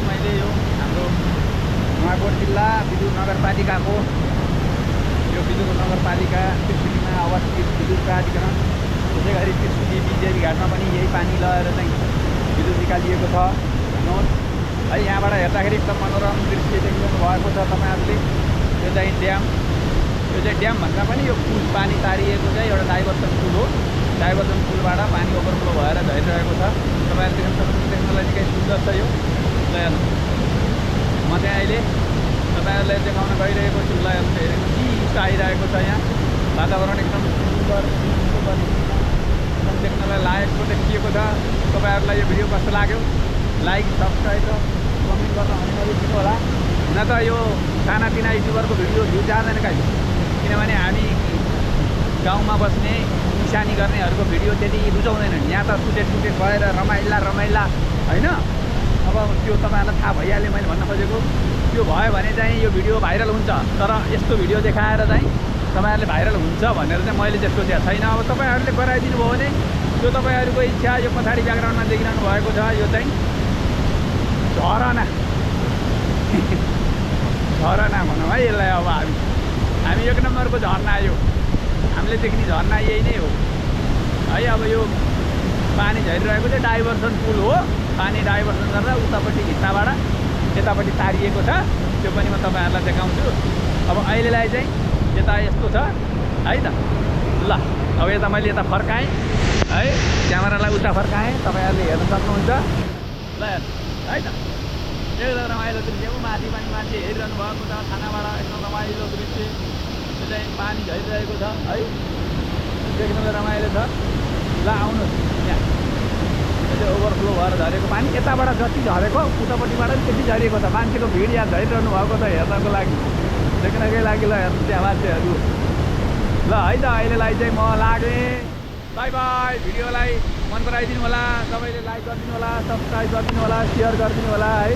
मैले यो हाम्रो नुवाकोट जिल्ला विद्युत नगरपालिकाको यो विद्युत नगरपालिका त्रिशुलीमा अवस्थित विद्युत प्राधिकरण त्यसै गरी त्रिशुली बिजेपी घाटमा पनि यही पानी लगेर चाहिँ विद्युत निकालिएको छ। हेर्नुहोस् है, यहाँबाट हेर्दाखेरि एकदम मनोरम दृश्य देख्नु भएको छ तपाईँहरूले। यो चाहिँ ड्याम, यो चाहिँ ड्याम भन्दा पनि यो पुल पानी तारिएको चाहिँ एउटा डाइभर्सन पुल हो। डाइभर्सन पुलबाट पानी ओभरफ्लो भएर झरिरहेको छ। तपाईँहरूले देख्नलाई निकै सुन्दर छ यो। ल म चाहिँ अहिले तपाईँहरूलाई देखाउन गइरहेको छु। ल चिसो आइरहेको छ यहाँ, वातावरण एकदम सुन्दर एकदम देख्नलाई लायकको देखिएको छ। तपाईँहरूलाई यो भिडियो कस्तो लाग्यो लाइक सब्सक्राइब र कमेन्ट गर्न भने नबिर्सिनु होला। हुन त यो सानातिना युट्युबरको भिडियो भ्यू जाँदैन कहिले, किनभने हामी गाउँमा बस्ने किसानी गर्नेहरूको भिडियो त्यति रुचाउँदैनन्। यहाँ त सुटेड भएर रमाइला होइन। अब त्यो तपाईँहरूलाई थाहा भइहाल्यो मैले भन्न खोजेको। त्यो भयो भने चाहिँ यो भिडियो भाइरल हुन्छ, तर यस्तो भिडियो देखाएर चाहिँ तपाईँहरूले भाइरल हुन्छ भनेर चाहिँ मैले चाहिँ सोचेको छैन। अब तपाईँहरूले गराइदिनु भयो भने त्यो तपाईँहरूको इच्छा। यो पछाडि ब्याकग्राउन्डमा देखिरहनु भएको छ, यो चाहिँ झरना झरना भनौँ है यसलाई। अब हामी एक नम्बरको झरना, यो हामीले देख्ने झरना यही नै हो है। अब यो पानी झरिरहेको चाहिँ डाइभर्सन पुल हो। पानी डाइभर्सन गरेर उतापट्टि भित्ताबाट यतापट्टि तारिएको छ। त्यो पनि म तपाईँहरूलाई देखाउँछु। अब अहिलेलाई चाहिँ यता यस्तो छ है त। ल अब यता मैले यता फर्काएँ है, क्यामेरालाई उता फर्काएँ, तपाईँहरूले हेर्न सक्नुहुन्छ। ल है त, एकदम रमाइलो दृश्य हो। माथि पनि मान्छे हेरिरहनु भएको छ खानाबाट, एकदम रमाइलो दृश्य। त्यो चाहिँ पानी झरिरहेको छ है, देख्न रमाइलो छ। ल आउनुहोस्, यहाँ यो चाहिँ ओभरफ्लो भएर झरेको पानी। यताबाट जति झरेको उतापट्टिबाट पनि त्यति झरिएको छ। मान्छेको भिड यहाँ झरिरहनु भएको छ हेर्नको लागि, देख्नकै लागि। ल हेर्नु त्यहाँ मान्छेहरू। ल है त, अहिलेलाई चाहिँ म लागेँ। By by. भिडियोलाई मन पराइदिनु होला, सबैले लाइक गरिदिनु होला, सब्सक्राइब गरिदिनु होला, सेयर गरिदिनु होला है।